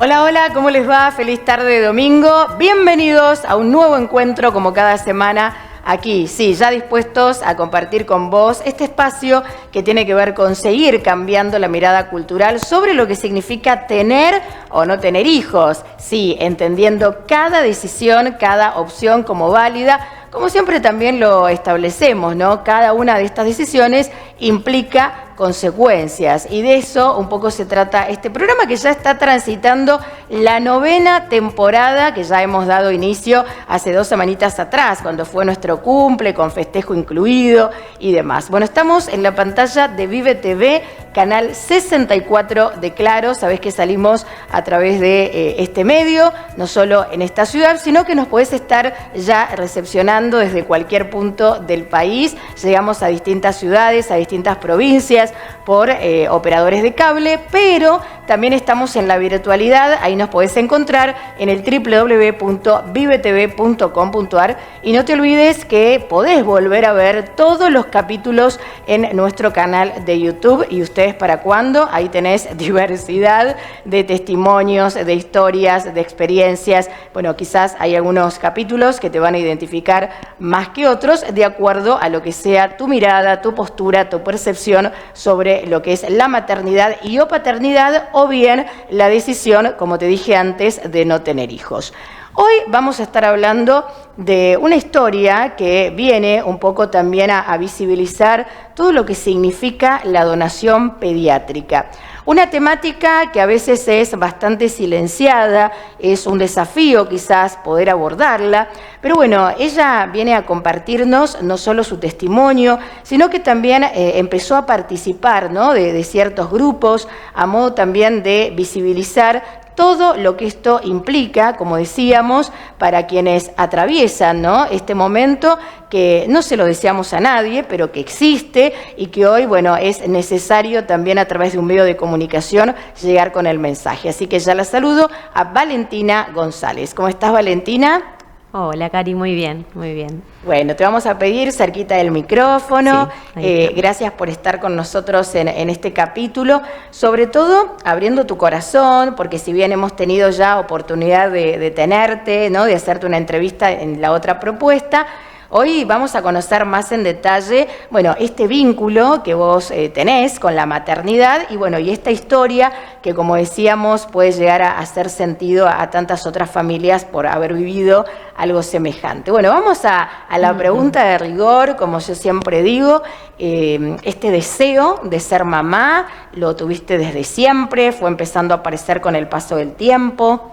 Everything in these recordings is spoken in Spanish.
Hola, hola, ¿cómo les va? Feliz tarde de domingo. Bienvenidos a un nuevo encuentro como cada semana aquí, sí, ya dispuestos a compartir con vos este espacio que tiene que ver con seguir cambiando la mirada cultural sobre lo que significa tener o no tener hijos. Sí, entendiendo cada decisión, cada opción como válida, como siempre también lo establecemos, ¿no? Cada una de estas decisiones implica consecuencias y de eso un poco se trata este programa que ya está transitando la 9ª temporada, que ya hemos dado inicio hace 2 semanitas atrás, cuando fue nuestro cumple, con festejo incluido y demás. Bueno, estamos en la pantalla de Vive TV, canal 64 de Claro. Sabés que salimos a través de este medio, no solo en esta ciudad, sino que nos podés estar ya recepcionando desde cualquier punto del país. Llegamos a distintas ciudades, a distintas provincias, por operadores de cable, pero también estamos en la virtualidad. Ahí nos podés encontrar en el www.vivetv.com.ar y no te olvides que podés volver a ver todos los capítulos en nuestro canal de YouTube. ¿Y ustedes para cuándo? Ahí tenés diversidad de testimonios, de historias, de experiencias. Bueno, quizás hay algunos capítulos que te van a identificar más que otros de acuerdo a lo que sea tu mirada, tu postura, tu percepción sobre lo que es la maternidad y o paternidad, o bien la decisión, como te dije antes, de no tener hijos. Hoy vamos a estar hablando de una historia que viene un poco también a visibilizar todo lo que significa la donación pediátrica. Una temática que a veces es bastante silenciada, es un desafío quizás poder abordarla, pero bueno, ella viene a compartirnos no solo su testimonio, sino que también empezó a participar, ¿no?, de ciertos grupos, a modo también de visibilizar todo lo que esto implica, como decíamos, para quienes atraviesan, ¿no?, este momento que no se lo deseamos a nadie, pero que existe y que hoy, bueno, es necesario también a través de un medio de comunicación llegar con el mensaje. Así que ya la saludo a Valentina González. ¿Cómo estás, Valentina? Hola, Cari, muy bien, muy bien. Bueno, te vamos a pedir cerquita del micrófono. Sí, gracias por estar con nosotros en este capítulo, sobre todo abriendo tu corazón, porque si bien hemos tenido ya oportunidad de tenerte, ¿no?, de hacerte una entrevista en la otra propuesta, hoy vamos a conocer más en detalle, bueno, este vínculo que vos tenés con la maternidad y bueno, y esta historia que, como decíamos, puede llegar a hacer sentido a tantas otras familias por haber vivido algo semejante. Bueno, vamos a la pregunta de rigor, como yo siempre digo. Este deseo de ser mamá, ¿lo tuviste desde siempre? ¿Fue empezando a aparecer con el paso del tiempo?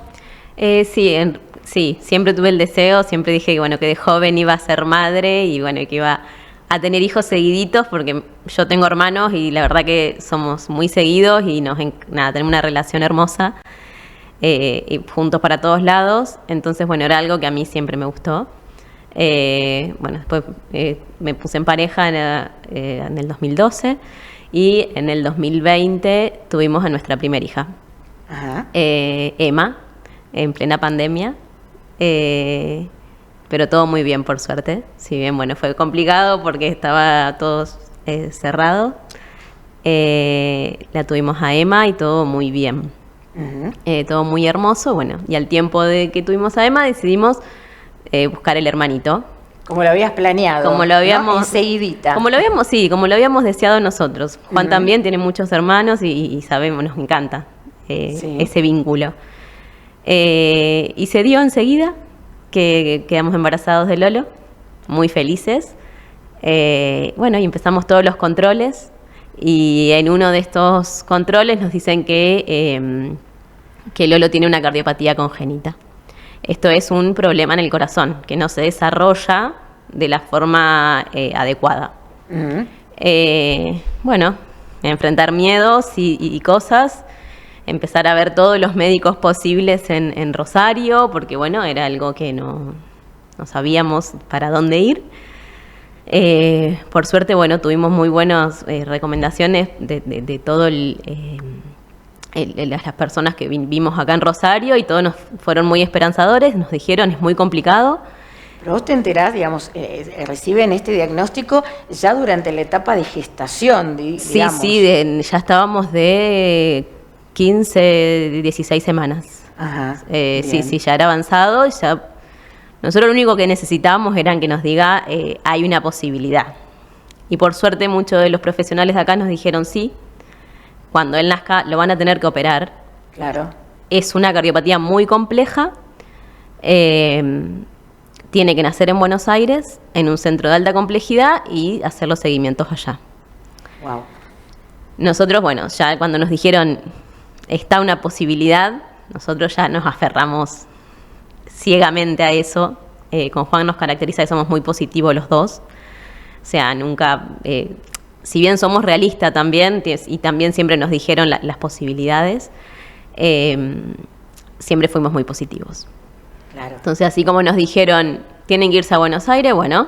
Sí, siempre tuve el deseo, siempre dije que, bueno, que de joven iba a ser madre y bueno, que iba a tener hijos seguiditos, porque yo tengo hermanos y la verdad que somos muy seguidos y tenemos una relación hermosa, y juntos para todos lados. Entonces, bueno, era algo que a mí siempre me gustó. Bueno, después me puse en pareja en el 2012 y en el 2020 tuvimos a nuestra primera hija, Emma, en plena pandemia. Pero todo muy bien, por suerte. Si bien, bueno, fue complicado porque estaba todo cerrado, la tuvimos a Emma y todo muy bien. Todo muy hermoso. Bueno, y al tiempo de que tuvimos a Emma decidimos buscar el hermanito. Como lo habías planeado, como lo habíamos, ¿no?, enseguidita. Como lo habíamos deseado nosotros. Juan también tiene muchos hermanos y sabemos, nos encanta ese vínculo. Y se dio enseguida que quedamos embarazados de Lolo, muy felices. Bueno, y empezamos todos los controles y en uno de estos controles nos dicen que Lolo tiene una cardiopatía congénita. Esto es un problema en el corazón que no se desarrolla de la forma adecuada. Bueno, enfrentar miedos y cosas. Empezar a ver todos los médicos posibles en Rosario, porque bueno, era algo que no sabíamos para dónde ir. Por suerte, bueno, tuvimos muy buenas recomendaciones de todas las personas que vimos acá en Rosario y todos nos fueron muy esperanzadores, nos dijeron es muy complicado. Pero vos te enterás, digamos, reciben este diagnóstico ya durante la etapa de gestación, digamos. Sí, ya estábamos de 15, 16 semanas. Ajá, sí, ya era avanzado. Ya, nosotros lo único que necesitábamos era que nos diga, hay una posibilidad. Y por suerte muchos de los profesionales de acá nos dijeron sí. Cuando él nazca lo van a tener que operar. Claro. Es una cardiopatía muy compleja. Tiene que nacer en Buenos Aires, en un centro de alta complejidad y hacer los seguimientos allá. Wow. Nosotros, bueno, ya cuando nos dijeron está una posibilidad, nosotros ya nos aferramos ciegamente a eso. Con Juan nos caracteriza que somos muy positivos los dos. O sea, nunca, si bien somos realistas también, y también siempre nos dijeron las posibilidades, siempre fuimos muy positivos. Claro. Entonces, así como nos dijeron, tienen que irse a Buenos Aires, bueno,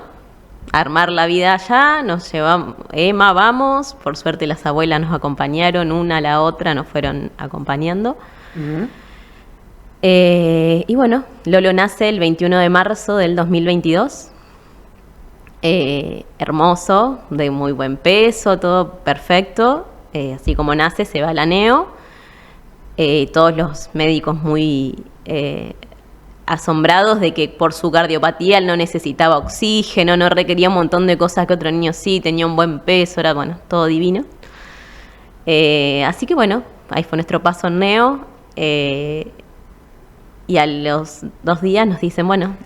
armar la vida allá, nos llevamos, Emma, vamos, por suerte las abuelas nos acompañaron, una a la otra nos fueron acompañando. Uh-huh. Y bueno, Lolo nace el 21 de marzo del 2022. Hermoso, de muy buen peso, todo perfecto. Así como nace, se va a la neo. Todos los médicos muy asombrados de que por su cardiopatía él no necesitaba oxígeno, no requería un montón de cosas que otro niño sí, tenía un buen peso, era bueno, todo divino. Así que bueno, ahí fue nuestro paso en neo. Y a los 2 días nos dicen, bueno,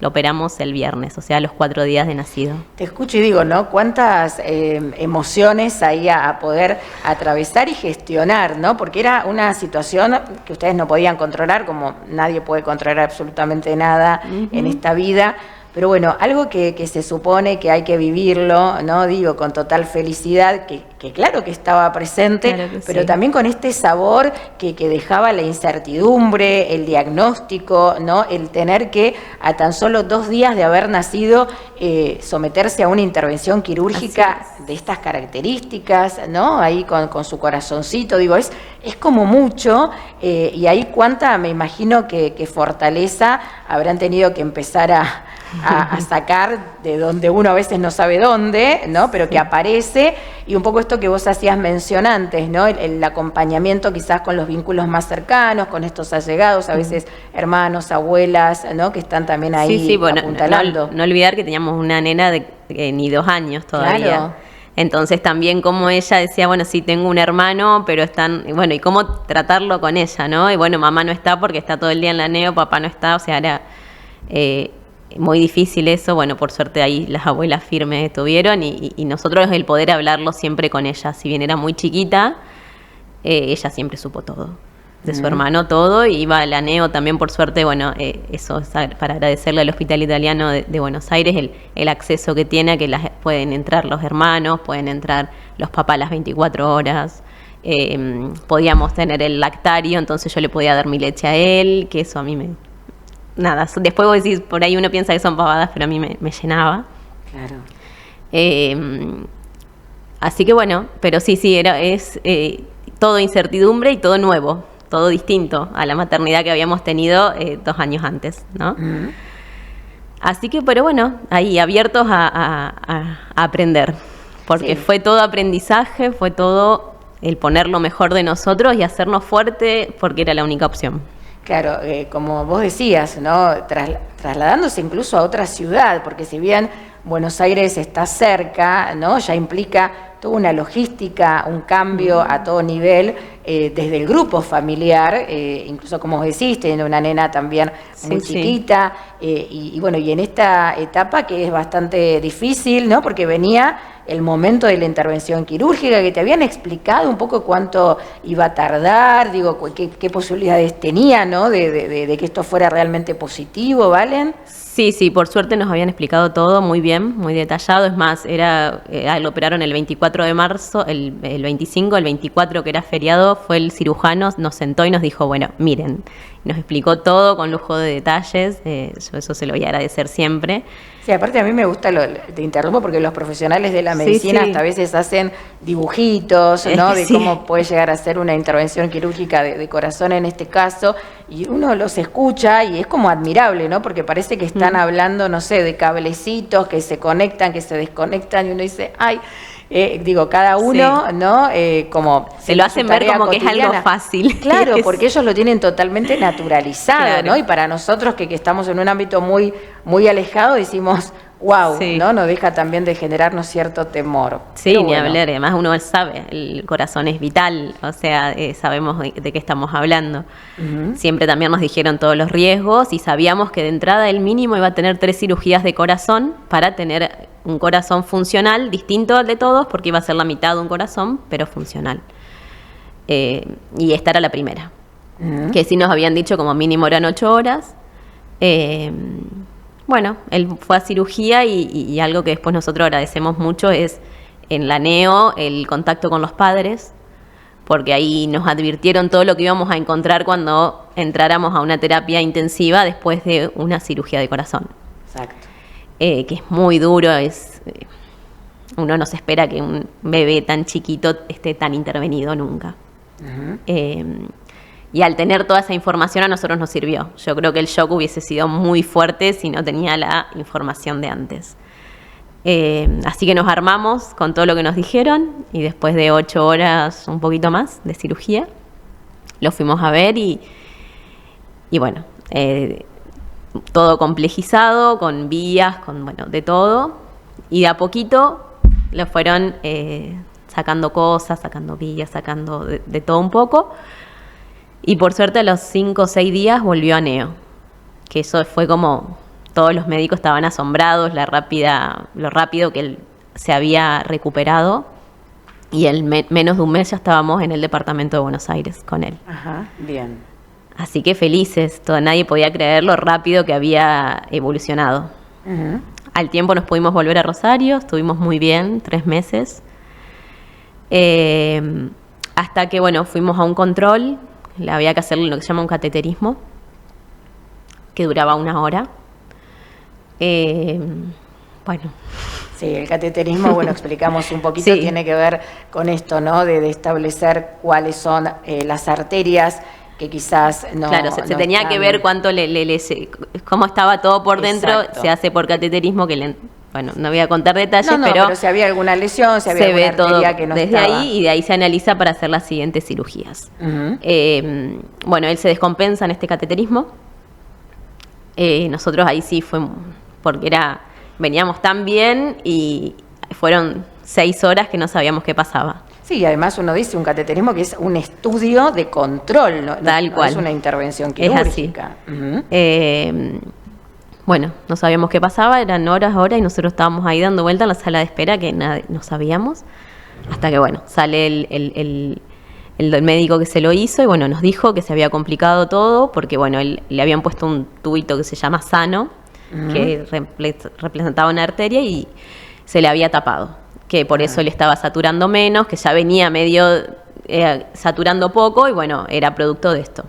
lo operamos el viernes, o sea, a los 4 días de nacido. Te escucho y digo, ¿no? Cuántas emociones ahí a poder atravesar y gestionar, ¿no? Porque era una situación que ustedes no podían controlar, como nadie puede controlar absolutamente nada en esta vida. Pero bueno, algo que se supone que hay que vivirlo, ¿no? Digo, con total felicidad, que claro que estaba presente, claro que pero sí, también con este sabor que dejaba la incertidumbre, el diagnóstico, ¿no? El tener que, a tan solo 2 días de haber nacido, someterse a una intervención quirúrgica de estas características, ¿no? Ahí con su corazoncito, digo, es como mucho, y ahí cuánta, me imagino que fortaleza habrán tenido que empezar a sacar de donde uno a veces no sabe dónde, ¿no? Pero que aparece, y un poco esto que vos hacías mención antes, ¿no? El acompañamiento quizás con los vínculos más cercanos, con estos allegados, a veces hermanos, abuelas, ¿no? Que están también ahí bueno, apuntalando. No olvidar que teníamos una nena de ni 2 años todavía. Claro. Entonces también como ella decía, bueno, sí tengo un hermano, pero están, bueno, y cómo tratarlo con ella, ¿no? Y bueno, mamá no está porque está todo el día en la neo, papá no está, o sea, era muy difícil eso. Bueno, por suerte ahí las abuelas firmes estuvieron y nosotros el poder hablarlo siempre con ella. Si bien era muy chiquita, ella siempre supo todo. De su hermano todo, y iba a la neo también, por suerte. Bueno, eso es para agradecerle al Hospital Italiano de Buenos Aires el acceso que tiene, a que pueden entrar los hermanos, pueden entrar los papás las 24 horas. Podíamos tener el lactario, entonces yo le podía dar mi leche a él, que eso a mí nada, después vos decís, por ahí uno piensa que son pavadas, pero a mí me llenaba. Claro. Así que bueno, pero sí, es todo incertidumbre y todo nuevo, todo distinto a la maternidad que habíamos tenido 2 años antes, ¿no? Uh-huh. Así que, pero bueno, ahí abiertos a aprender, porque fue todo aprendizaje, fue todo el poner lo mejor de nosotros y hacernos fuerte, porque era la única opción. Claro, como vos decías, ¿no? Trasladándose incluso a otra ciudad, porque si bien Buenos Aires está cerca, ¿no? Ya implica toda una logística, un cambio a todo nivel, desde el grupo familiar, incluso como vos decís, teniendo una nena también muy chiquita, y bueno, y en esta etapa que es bastante difícil, ¿no? Porque venía el momento de la intervención quirúrgica, que te habían explicado un poco cuánto iba a tardar, digo, qué posibilidades tenía, ¿no? De que esto fuera realmente positivo, ¿Valen? Sí, por suerte nos habían explicado todo muy bien, muy detallado. Es más, lo operaron el 24 de marzo, el 25, el 24 que era feriado, fue el cirujano, nos sentó y nos dijo, bueno, miren, nos explicó todo con lujo de detalles, yo eso se lo voy a agradecer siempre. Sí, aparte a mí me gusta, te interrumpo, porque los profesionales de la medicina hasta a veces hacen dibujitos, ¿no? De cómo puede llegar a ser una intervención quirúrgica de corazón en este caso, y uno los escucha y es como admirable, ¿no? Porque parece que están hablando, no sé, de cablecitos que se conectan, que se desconectan, y uno dice, ay, Digo, cada uno, sí, ¿no? Como se lo hacen ver como cotidiana, que es algo fácil. Claro, porque ellos lo tienen totalmente naturalizado, claro, ¿no? Y para nosotros que estamos en un ámbito muy, muy alejado, decimos, wow, sí, ¿no? Nos deja también de generarnos cierto temor. Sí, ni hablar, además uno sabe, el corazón es vital, o sea, sabemos de qué estamos hablando. Siempre también nos dijeron todos los riesgos y sabíamos que de entrada el mínimo iba a tener 3 cirugías de corazón para tener un corazón funcional, distinto al de todos, porque iba a ser la mitad de un corazón, pero funcional. Y esta era la primera, que sí nos habían dicho como mínimo eran 8 horas. Bueno, él fue a cirugía y algo que después nosotros agradecemos mucho es en la neo el contacto con los padres, porque ahí nos advirtieron todo lo que íbamos a encontrar cuando entráramos a una terapia intensiva después de una cirugía de corazón. Exacto. Que es muy duro, uno no se espera que un bebé tan chiquito esté tan intervenido nunca. Y al tener toda esa información a nosotros nos sirvió. Yo creo que el shock hubiese sido muy fuerte si no tenía la información de antes. Así que nos armamos con todo lo que nos dijeron y después de 8 horas, un poquito más de cirugía, lo fuimos a ver y bueno, todo complejizado, con vías, con bueno, de todo. Y de a poquito lo fueron sacando cosas, sacando vías, sacando de todo un poco. Y por suerte a los 5 o 6 días volvió a neo, que eso fue como todos los médicos estaban asombrados, lo rápido que él se había recuperado, y en menos de un mes ya estábamos en el departamento de Buenos Aires con él. Ajá, bien. Así que felices, nadie podía creer lo rápido que había evolucionado. Al tiempo nos pudimos volver a Rosario, estuvimos muy bien, 3 meses, hasta que bueno, fuimos a un control. Le había que hacer lo que se llama un cateterismo, que duraba 1 hora. Bueno. Sí, el cateterismo, bueno, explicamos un poquito, sí, tiene que ver con esto, ¿no? De establecer cuáles son las arterias que quizás no. Claro, se tenía están... que ver cuánto cómo estaba todo por dentro. Exacto. Se hace por cateterismo, bueno, no voy a contar detalles, pero si había alguna lesión, si había alguna arteria que no desde estaba. Ahí, y de ahí se analiza para hacer las siguientes cirugías. Bueno, él se descompensa en este cateterismo. Nosotros ahí sí fue, porque veníamos tan bien y fueron 6 horas que no sabíamos qué pasaba. Sí, y además uno dice un cateterismo que es un estudio de control, Tal cual. Es una intervención quirúrgica. Es así. Bueno, no sabíamos qué pasaba, eran horas y nosotros estábamos ahí dando vuelta en la sala de espera que no sabíamos, hasta que bueno, sale el médico que se lo hizo y bueno, nos dijo que se había complicado todo porque bueno, le habían puesto un tubito que se llama Sano, que representaba una arteria y se le había tapado, que por eso le estaba saturando menos, que ya venía medio saturando poco y bueno, era producto de esto.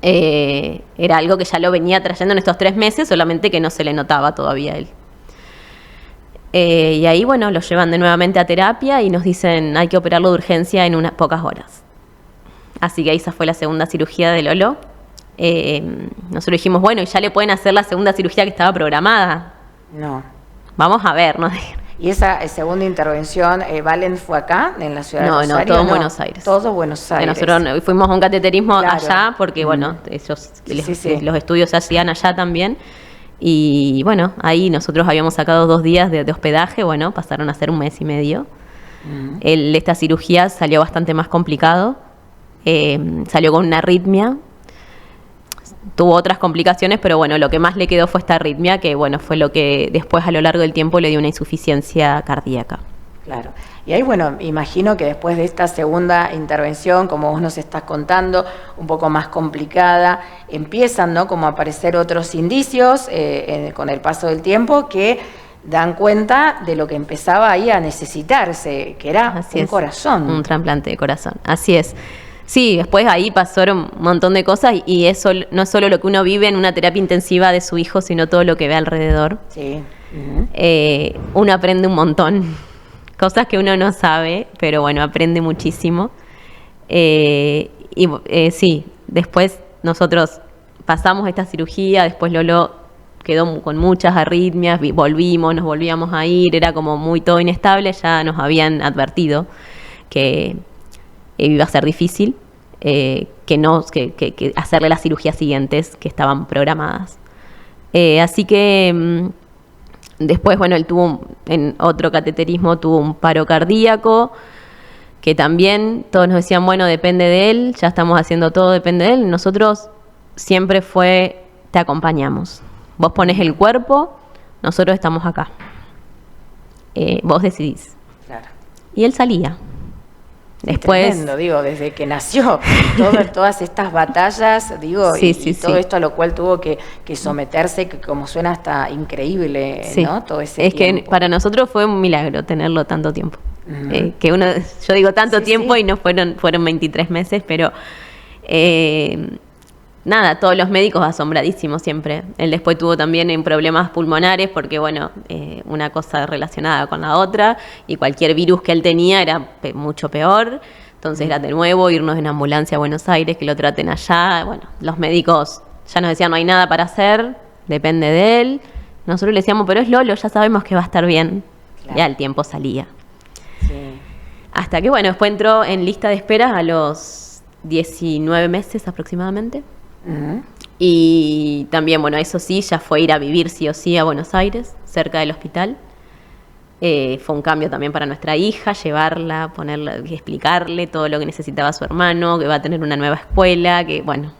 Era algo que ya lo venía trayendo en estos 3 meses, solamente que no se le notaba todavía a él. Y ahí, bueno, lo llevan nuevamente a terapia y nos dicen hay que operarlo de urgencia en unas pocas horas. Así que esa fue la segunda cirugía de Lolo. Nosotros dijimos, bueno, ¿y ya le pueden hacer la segunda cirugía que estaba programada? No. Vamos a ver, ¿no? ¿Y esa segunda intervención, Valen fue acá, en la ciudad de Rosario? No, todo en Buenos Aires. Todo Buenos Aires. Nosotros fuimos a un cateterismo allá porque, bueno, los estudios se hacían allá también. Y, bueno, ahí nosotros habíamos sacado 2 días de hospedaje, bueno, pasaron a ser 1 mes y medio. Esta cirugía salió bastante más complicado. Salió con una arritmia. Tuvo otras complicaciones, pero bueno, lo que más le quedó fue esta arritmia, que bueno, fue lo que después a lo largo del tiempo le dio una insuficiencia cardíaca. Claro. Y ahí, bueno, imagino que después de esta segunda intervención, como vos nos estás contando, un poco más complicada, empiezan, ¿no?, como a aparecer otros indicios con el paso del tiempo que dan cuenta de lo que empezaba ahí a necesitarse, que era un corazón. Un trasplante de corazón, así es. Sí, después ahí pasaron un montón de cosas y eso no es solo lo que uno vive en una terapia intensiva de su hijo, sino todo lo que ve alrededor. Sí. Uno aprende un montón, cosas que uno no sabe, pero bueno, aprende muchísimo. Sí, después nosotros pasamos esta cirugía, después Lolo quedó con muchas arritmias, volvimos, nos volvíamos a ir, era como muy todo inestable, ya nos habían advertido que iba a ser difícil, que hacerle las cirugías siguientes que estaban programadas. Así que después, bueno, él en otro cateterismo tuvo un paro cardíaco, que también todos nos decían, bueno, depende de él, ya estamos haciendo todo, depende de él. Nosotros siempre te acompañamos. Vos pones el cuerpo, nosotros estamos acá. Vos decidís. Claro. Y él salía. Después, tremendo, digo, desde que nació, todas estas batallas, digo, todo esto a lo cual tuvo que someterse, que como suena hasta increíble, ¿no? Todo ese tiempo. Que para nosotros fue un milagro tenerlo tanto tiempo. Yo digo tanto tiempo y no fueron 23 meses, pero nada, todos los médicos asombradísimos siempre. Él después tuvo también problemas pulmonares porque, bueno, una cosa relacionada con la otra y cualquier virus que él tenía era mucho peor. Entonces era de nuevo irnos en ambulancia a Buenos Aires, que lo traten allá. Bueno, los médicos ya nos decían no hay nada para hacer, depende de él. Nosotros le decíamos, pero es Lolo, ya sabemos que va a estar bien. Claro. Ya el tiempo salía. Sí. Hasta que, bueno, después entró en lista de espera a los 19 meses aproximadamente. Y también, bueno, eso sí, ya fue ir a vivir sí o sí a Buenos Aires, cerca del hospital. Fue un cambio también para nuestra hija, llevarla, ponerla, explicarle todo lo que necesitaba su hermano, que va a tener una nueva escuela, que bueno.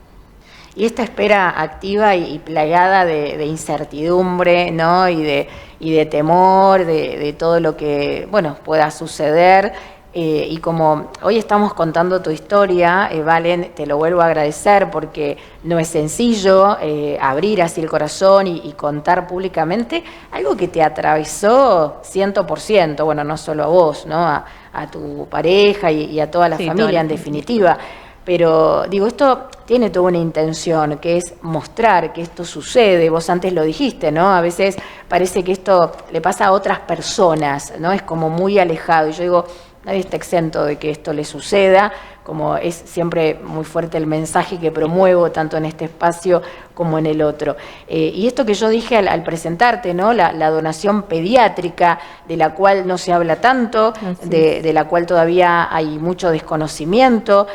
Y esta espera activa y plagada de incertidumbre, ¿no? Y de temor, de todo lo que, bueno, pueda suceder. Y como hoy estamos contando tu historia, Valen, te lo vuelvo a agradecer porque no es sencillo abrir así el corazón y contar públicamente algo que te atravesó 100%, bueno, no solo a vos, ¿no? A tu pareja y a toda la familia en definitiva. Pero digo, esto tiene toda una intención, que es mostrar que esto sucede. Vos antes lo dijiste, ¿no? A veces parece que esto le pasa a otras personas, ¿no? Es como muy alejado. Y yo digo, nadie está exento de que esto le suceda, como es siempre muy fuerte el mensaje que promuevo tanto en este espacio como en el otro. Y esto que yo dije al presentarte, ¿no? La donación pediátrica, de la cual no se habla tanto, de la cual todavía hay mucho desconocimiento,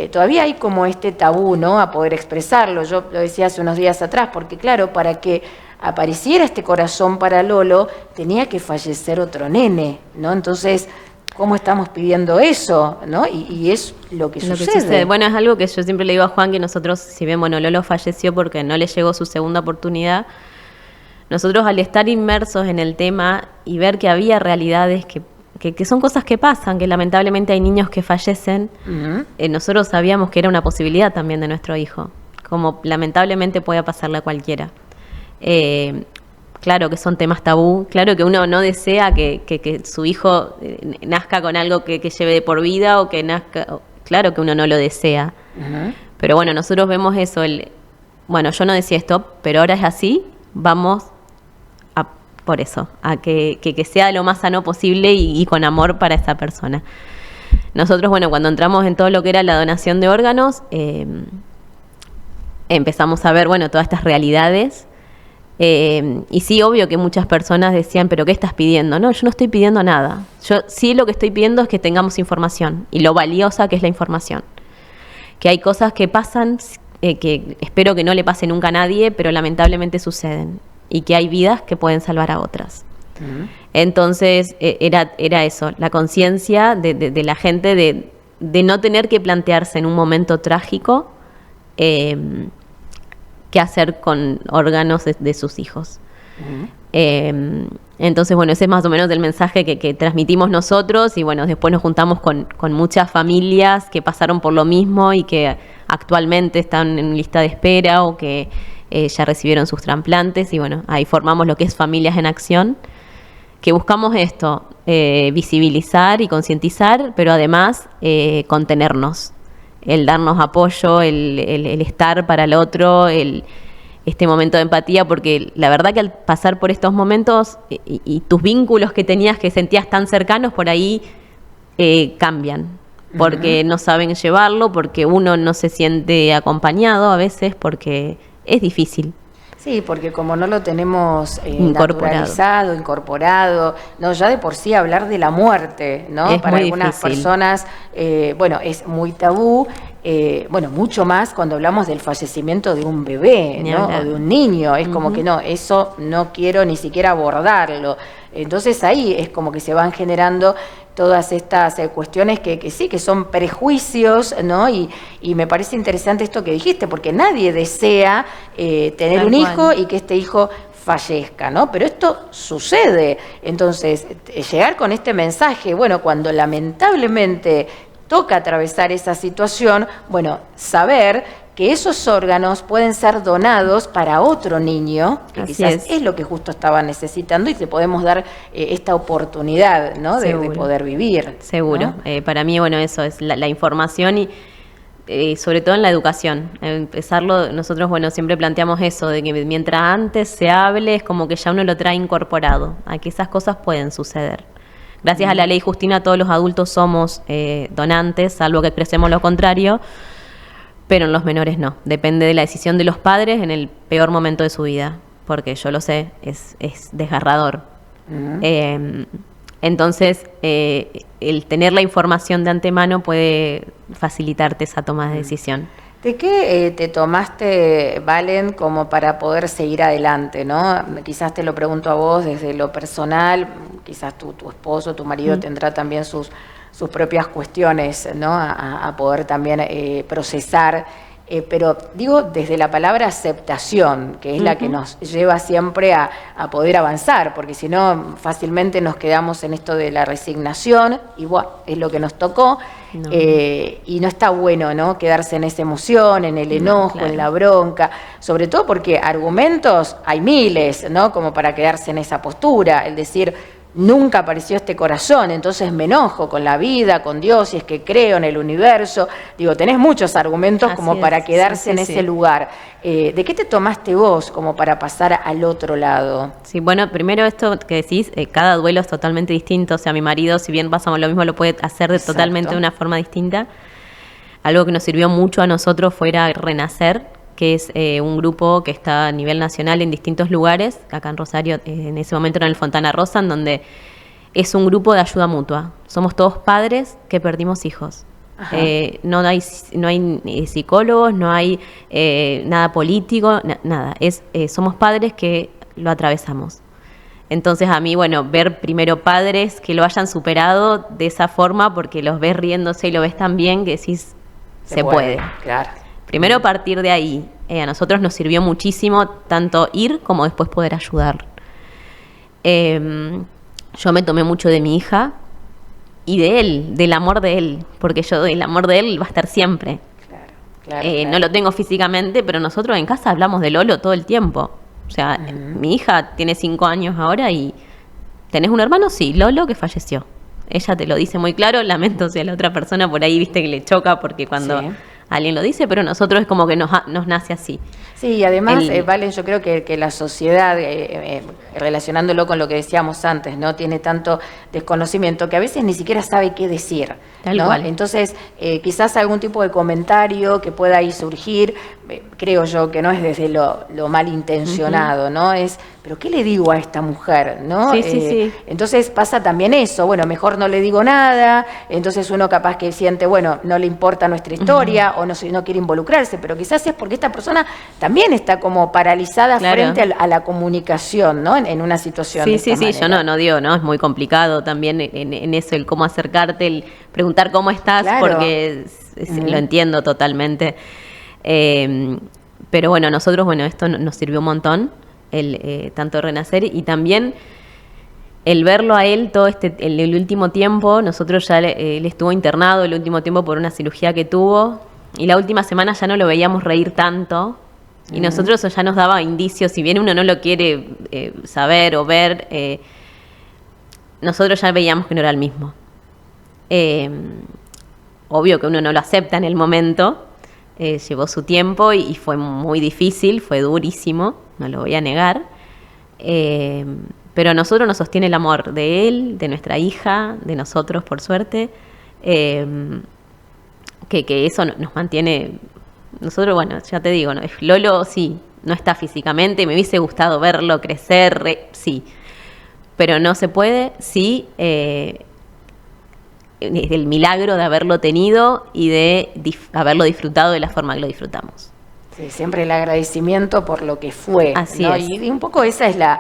todavía hay como este tabú, ¿no? A poder expresarlo. Yo lo decía hace unos días atrás, porque claro, para que apareciera este corazón para Lolo, tenía que fallecer otro nene, ¿no? Entonces, ¿cómo estamos pidiendo eso? ¿No? Y es lo que sucede. Bueno, es algo que yo siempre le digo a Juan, que nosotros, si bien, bueno, Lolo falleció porque no le llegó su segunda oportunidad, nosotros al estar inmersos en el tema y ver que había realidades que son cosas que pasan, que lamentablemente hay niños que fallecen, nosotros sabíamos que era una posibilidad también de nuestro hijo, como lamentablemente puede pasarle a cualquiera. Claro que son temas tabú, claro que uno no desea que su hijo nazca con algo que lleve de por vida o que nazca, claro que uno no lo desea. Pero bueno, nosotros vemos eso, bueno, yo no decía esto, pero ahora es así, vamos por eso, a que sea lo más sano posible y con amor para esa persona. Nosotros, bueno, cuando entramos en todo lo que era la donación de órganos, empezamos a ver, bueno, todas estas realidades. Y sí, obvio que muchas personas decían, ¿pero qué estás pidiendo? No, yo no estoy pidiendo nada. Yo sí lo que estoy pidiendo es que tengamos información y lo valiosa que es la información. Que hay cosas que pasan, que espero que no le pase nunca a nadie, pero lamentablemente suceden. Y que hay vidas que pueden salvar a otras. Entonces, era eso, la conciencia de la gente de no tener que plantearse en un momento trágico qué hacer con órganos de sus hijos. Entonces, bueno, ese es más o menos el mensaje que transmitimos nosotros y bueno, después nos juntamos con muchas familias que pasaron por lo mismo y que actualmente están en lista de espera o que ya recibieron sus trasplantes y bueno, ahí formamos lo que es Familias en Acción, que buscamos esto, visibilizar y concientizar, pero además contenernos. El darnos apoyo, el estar para el otro, este momento de empatía, porque la verdad que al pasar por estos momentos y tus vínculos que tenías, que sentías tan cercanos, por ahí cambian, porque no saben llevarlo, porque uno no se siente acompañado a veces, porque es difícil. Sí, porque como no lo tenemos naturalizado, incorporado, no, ya de por sí hablar de la muerte, ¿no? Es para muy algunas difícil. personas, bueno, es muy tabú, bueno, mucho más cuando hablamos del fallecimiento de un bebé, ¿no? O de un niño, es como que no, eso no quiero ni siquiera abordarlo. Entonces ahí es como que se van generando todas estas cuestiones que sí, que son prejuicios, ¿no? Y me parece interesante esto que dijiste, porque nadie desea tener un hijo y que este hijo fallezca, ¿no? Pero esto sucede. Entonces, llegar con este mensaje, bueno, cuando lamentablemente toca atravesar esa situación, bueno, saber que esos órganos pueden ser donados para otro niño, que quizás es lo que justo estaba necesitando y te podemos dar esta oportunidad, ¿no? de poder vivir. Seguro. ¿No? Para mí, bueno, eso es la información y sobre todo en la educación. Empezarlo, nosotros, bueno, siempre planteamos eso, de que mientras antes se hable, es como que ya uno lo trae incorporado, a que esas cosas pueden suceder. Gracias a la ley Justina, todos los adultos somos donantes, salvo que expresemos lo contrario, pero en los menores no. Depende de la decisión de los padres en el peor momento de su vida, porque yo lo sé, es desgarrador. Entonces, el tener la información de antemano puede facilitarte esa toma de decisión. ¿De qué te tomaste, Valen, como para poder seguir adelante, ¿no? Quizás te lo pregunto a vos desde lo personal, quizás tu esposo, tu marido tendrá también sus propias cuestiones, ¿no? A poder también procesar, pero digo desde la palabra aceptación, que es la que nos lleva siempre a poder avanzar, porque si no fácilmente nos quedamos en esto de la resignación y bueno, es lo que nos tocó. No. Y no está bueno, ¿no? Quedarse en esa emoción, en el enojo, en la bronca, sobre todo porque argumentos hay miles, ¿no? Como para quedarse en esa postura, el decir, nunca apareció este corazón, entonces me enojo con la vida, con Dios, si es que creo en el universo. Digo, tenés muchos argumentos como para quedarse en ese lugar. ¿De qué te tomaste vos como para pasar al otro lado? Sí, bueno, primero esto que decís, cada duelo es totalmente distinto. O sea, mi marido, si bien pasamos lo mismo, lo puede hacer totalmente de una forma distinta. Algo que nos sirvió mucho a nosotros fue Renacer, que es un grupo que está a nivel nacional en distintos lugares, acá en Rosario, en ese momento era en el Fontana Rosa, en donde es un grupo de ayuda mutua. Somos todos padres que perdimos hijos. No hay psicólogos, no hay nada político, nada. Somos padres que lo atravesamos. Entonces a mí, bueno, ver primero padres que lo hayan superado de esa forma, porque los ves riéndose y lo ves tan bien que decís, se puede. Claro. Primero partir de ahí. A nosotros nos sirvió muchísimo tanto ir como después poder ayudar. Yo me tomé mucho de mi hija y de él, del amor de él, porque el amor de él va a estar siempre. Claro. No lo tengo físicamente, pero nosotros en casa hablamos de Lolo todo el tiempo. O sea, mi hija tiene 5 años ahora y ¿tenés un hermano? Sí, Lolo, que falleció. Ella te lo dice muy claro, lamento si a la otra persona por ahí viste que le choca porque cuando alguien lo dice, pero nosotros es como que nos nace así. Sí, y además, Valen, yo creo que la sociedad, relacionándolo con lo que decíamos antes, ¿no? Tiene tanto desconocimiento que a veces ni siquiera sabe qué decir. Tal ¿no? cual. Entonces, quizás algún tipo de comentario que pueda ahí surgir, creo yo que no es desde lo malintencionado, ¿no? Es, ¿pero qué le digo a esta mujer? ¿No? Sí. Entonces pasa también eso, bueno, mejor no le digo nada, entonces uno capaz que siente, bueno, no le importa nuestra historia o no quiere involucrarse, pero quizás es porque esta persona también está como paralizada frente a la comunicación, ¿no? En una situación de esta manera. Yo no digo, ¿no? Es muy complicado también en eso, el cómo acercarte, el preguntar cómo estás, porque lo entiendo totalmente. Pero bueno, nosotros, esto nos sirvió un montón, tanto Renacer y también el verlo a él todo el último tiempo. Nosotros ya él estuvo internado el último tiempo por una cirugía que tuvo y la última semana ya no lo veíamos reír tanto y nosotros eso ya nos daba indicios, si bien uno no lo quiere saber o ver, nosotros ya veíamos que no era el mismo. Obvio que uno no lo acepta en el momento, llevó su tiempo y fue muy difícil, fue durísimo, no lo voy a negar, pero a nosotros nos sostiene el amor de él, de nuestra hija, de nosotros por suerte, que eso nos mantiene. Nosotros, ya te digo, ¿no? Lolo sí, no está físicamente, me hubiese gustado verlo crecer, sí, pero no se puede, sí, el milagro de haberlo tenido y de haberlo disfrutado de la forma que lo disfrutamos. Sí, siempre el agradecimiento por lo que fue. Así ¿no? es. Y un poco esa es la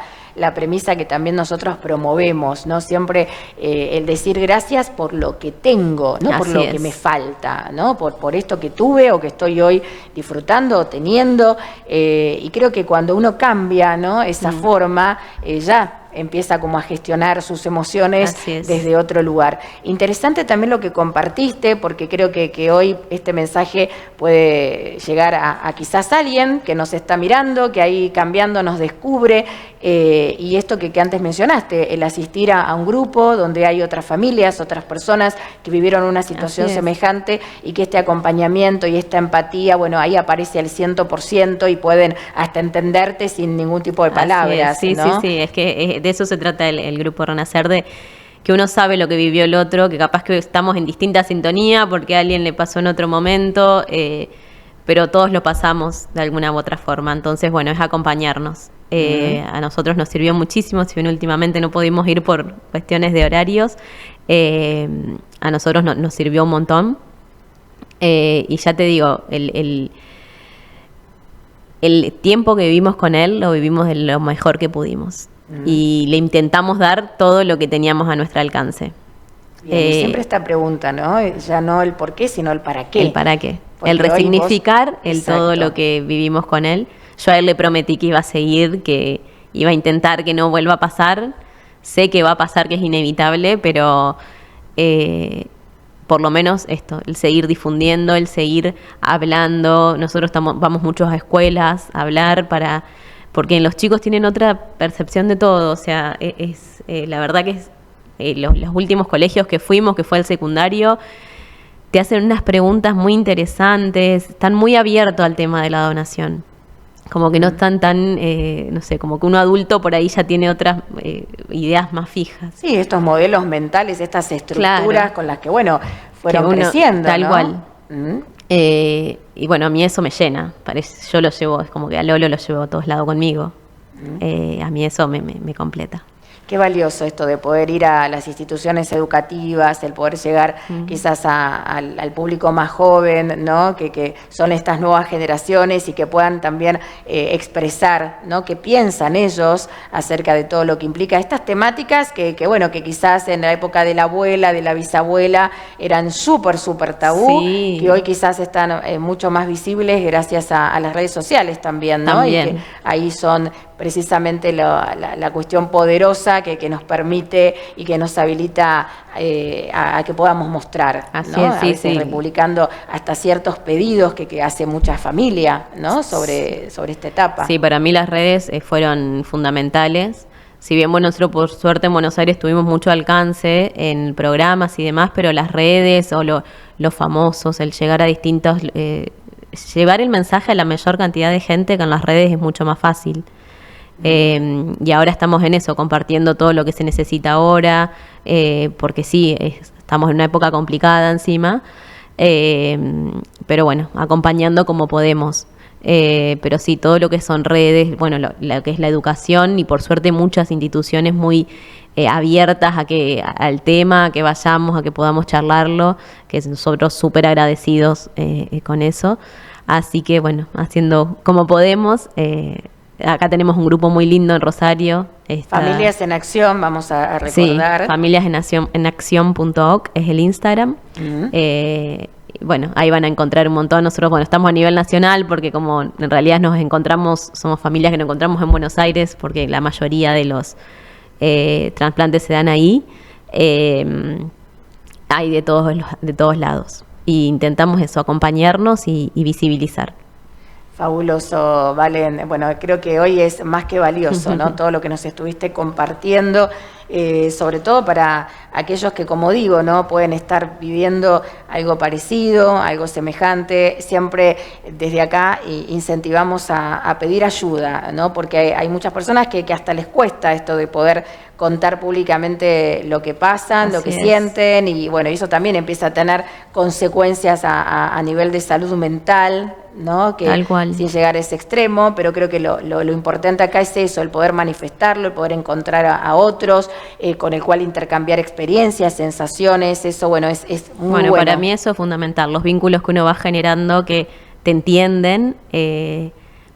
premisa que también nosotros promovemos, ¿no? Siempre el decir gracias por lo que tengo, no por lo que me falta, ¿no? Por esto que tuve o que estoy hoy disfrutando o teniendo. Y creo que cuando uno cambia, ¿no? Esa forma, ya empieza como a gestionar sus emociones desde otro lugar. Interesante también lo que compartiste, porque creo que hoy este mensaje puede llegar a quizás alguien que nos está mirando, que ahí cambiando nos descubre, y esto que antes mencionaste, el asistir a un grupo donde hay otras familias, otras personas que vivieron una situación semejante, y que este acompañamiento y esta empatía, bueno, ahí aparece al 100% y pueden hasta entenderte sin ningún tipo de palabras. Sí, ¿no? sí, es que de eso se trata el grupo Renacer, de que uno sabe lo que vivió el otro, que capaz que estamos en distinta sintonía porque a alguien le pasó en otro momento, pero todos lo pasamos de alguna u otra forma. Entonces, bueno, es acompañarnos. A nosotros nos sirvió muchísimo, si bien últimamente no pudimos ir por cuestiones de horarios, a nosotros nos sirvió un montón. Y ya te digo, el tiempo que vivimos con él lo vivimos de lo mejor que pudimos. Y le intentamos dar todo lo que teníamos a nuestro alcance. Bien, siempre esta pregunta, ¿no? Ya no el por qué, sino el para qué. El para qué. Porque el resignificar vos, todo lo que vivimos con él. Yo a él le prometí que iba a seguir, que iba a intentar que no vuelva a pasar. Sé que va a pasar, que es inevitable, pero por lo menos esto, el seguir difundiendo, el seguir hablando. Nosotros vamos muchos a escuelas a hablar porque los chicos tienen otra percepción de todo. O sea, la verdad que los últimos colegios que fuimos, que fue el secundario, te hacen unas preguntas muy interesantes, están muy abiertos al tema de la donación. Como que no están tan, no sé, como que uno adulto por ahí ya tiene otras ideas más fijas. Sí, estos modelos mentales, estas estructuras con las que, bueno, fueron creciendo, tal ¿no? cual. Y bueno, a mí eso me llena. Yo lo llevo, es como que a Lolo lo llevo a todos lados conmigo. A mí eso me completa. Qué valioso esto de poder ir a las instituciones educativas, el poder llegar quizás al público más joven, ¿no? Que son estas nuevas generaciones y que puedan también expresar, ¿no? Qué piensan ellos acerca de todo lo que implica estas temáticas que bueno, que quizás en la época de la abuela, de la bisabuela, eran súper tabú, que hoy quizás están mucho más visibles gracias a las redes sociales también, ¿no? También. Y que ahí son precisamente la cuestión poderosa que nos permite y que nos habilita a que podamos mostrar, así ¿no? es, a veces republicando hasta ciertos pedidos que hace mucha familia, ¿no? sobre esta etapa. Sí, para mí las redes fueron fundamentales. Si bien, bueno, nosotros por suerte en Buenos Aires tuvimos mucho alcance en programas y demás, pero las redes o los famosos, el llegar a distintos... llevar el mensaje a la mayor cantidad de gente con las redes es mucho más fácil. Y ahora estamos en eso, compartiendo todo lo que se necesita ahora, porque sí, estamos en una época complicada encima, pero bueno, acompañando como podemos. Pero sí, todo lo que son redes, bueno, lo que es la educación, y por suerte muchas instituciones muy abiertas al tema, a que vayamos, a que podamos charlarlo, que nosotros súper agradecidos con eso. Así que bueno, haciendo como podemos. Acá tenemos un grupo muy lindo en Rosario. Familias en Acción, vamos a recordar. Sí, familiasenaccion.org es el Instagram. Bueno, ahí van a encontrar un montón. Nosotros, bueno, estamos a nivel nacional porque como en realidad somos familias que nos encontramos en Buenos Aires porque la mayoría de los trasplantes se dan ahí. Hay de todos lados. Y intentamos eso, acompañarnos y visibilizar. Fabuloso, Valen. Bueno, creo que hoy es más que valioso, ¿no? Todo lo que nos estuviste compartiendo sobre todo para aquellos que, como digo, ¿no? Pueden estar viviendo algo parecido, algo semejante. Siempre desde acá incentivamos a pedir ayuda, ¿no? Porque hay muchas personas que hasta les cuesta esto de poder contar públicamente lo que pasan, lo que sienten, y bueno, eso también empieza a tener consecuencias a nivel de salud mental, ¿no? Que tal cual. Sin llegar a ese extremo, pero creo que lo importante acá es eso, el poder manifestarlo, el poder encontrar a otros con el cual intercambiar experiencias, sensaciones, eso bueno, es muy bueno. Para mí eso es fundamental, los vínculos que uno va generando que te entienden.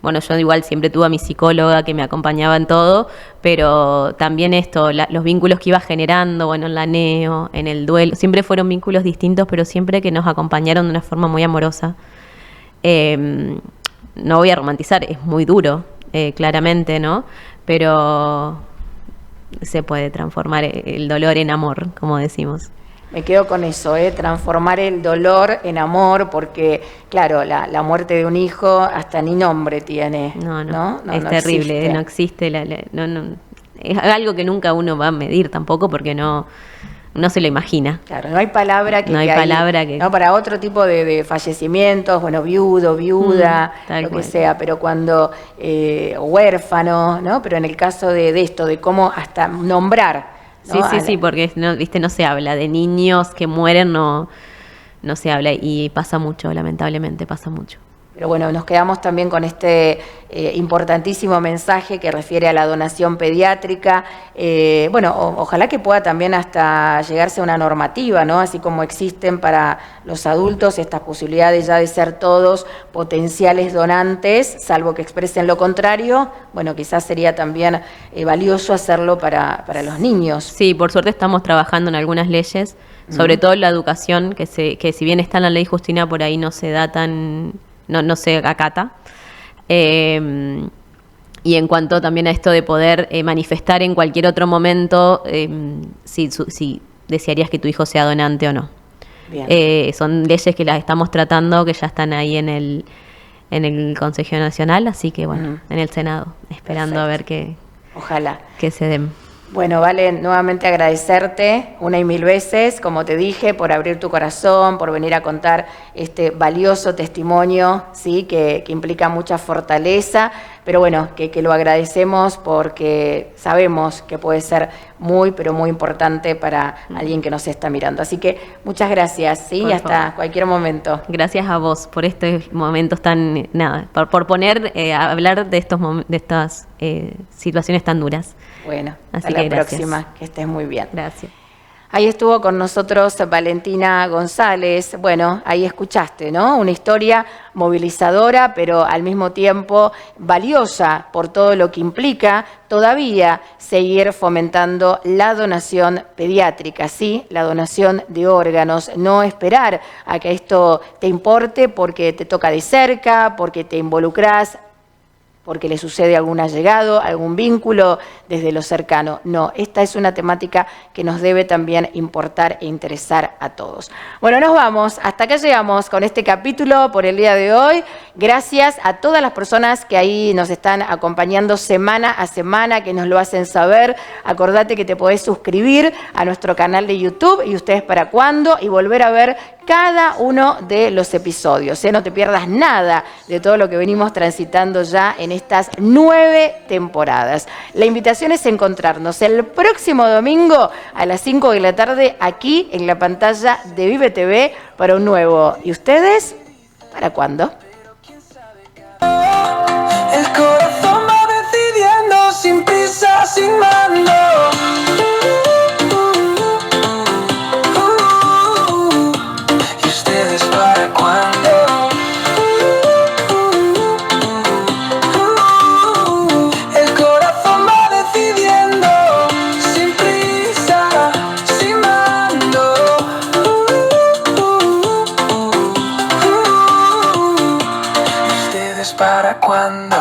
Bueno, yo igual siempre tuve a mi psicóloga que me acompañaba en todo, pero también esto, los vínculos que iba generando, bueno, en la neo, en el duelo, siempre fueron vínculos distintos, pero siempre que nos acompañaron de una forma muy amorosa. No voy a romantizar, es muy duro, claramente, ¿no? Pero se puede transformar el dolor en amor, como decimos. Me quedo con eso, transformar el dolor en amor, porque, claro, la muerte de un hijo hasta ni nombre tiene. No, es terrible, no existe. Es algo que nunca uno va a medir tampoco, porque no se lo imagina. Claro, no hay palabra que... No hay palabra que... No, para otro tipo de fallecimientos, bueno, viudo, viuda, lo que sea, pero cuando... huérfano, ¿no? Pero en el caso de esto, de cómo hasta nombrar... ¿no? Sí, porque no se habla de niños que mueren, no se habla, y pasa mucho, lamentablemente pasa mucho. Pero bueno, nos quedamos también con este importantísimo mensaje que refiere a la donación pediátrica. Ojalá que pueda también hasta llegarse a una normativa, ¿no? Así como existen para los adultos estas posibilidades ya de ser todos potenciales donantes, salvo que expresen lo contrario. Bueno, quizás sería también valioso hacerlo para los niños. Sí, por suerte estamos trabajando en algunas leyes, sobre todo en la educación, que si bien está en la ley Justina, por ahí no se da tan... No se acata. Y en cuanto también a esto de poder manifestar en cualquier otro momento si desearías que tu hijo sea donante o no. Son leyes que las estamos tratando, que ya están ahí en el Consejo Nacional, así que bueno, en el Senado, esperando a ver ojalá que se den. Bueno, Vale, nuevamente agradecerte una y mil veces, como te dije, por abrir tu corazón, por venir a contar este valioso testimonio, ¿sí? que implica mucha fortaleza, pero bueno, que lo agradecemos porque sabemos que puede ser muy, pero muy importante para alguien que nos está mirando. Así que muchas gracias, ¿sí? Y hasta cualquier momento. Gracias a vos por estos momentos tan, por poner a hablar de estas situaciones tan duras. Bueno, hasta la próxima, que estés muy bien. Gracias. Ahí estuvo con nosotros Valentina González. Bueno, ahí escuchaste, ¿no? Una historia movilizadora, pero al mismo tiempo valiosa por todo lo que implica todavía seguir fomentando la donación pediátrica, ¿sí? La donación de órganos. No esperar a que esto te importe porque te toca de cerca, porque te involucras, porque le sucede algún allegado, algún vínculo desde lo cercano. No, esta es una temática que nos debe también importar e interesar a todos. Bueno, nos vamos. Hasta acá llegamos con este capítulo por el día de hoy. Gracias a todas las personas que ahí nos están acompañando semana a semana, que nos lo hacen saber. Acordate que te podés suscribir a nuestro canal de YouTube y Ustedes para Cuándo y volver a ver cada uno de los episodios. No te pierdas nada de todo lo que venimos transitando ya en estas 9 temporadas. La invitación es encontrarnos el próximo domingo a las 5 de la tarde aquí en la pantalla de Vive TV para un nuevo ¿Y ustedes para cuándo? El corazón va decidiendo sin prisa, sin mando. ¿Y ustedes para cuándo? El corazón va decidiendo sin prisa, sin mando. ¿Y ustedes para cuándo?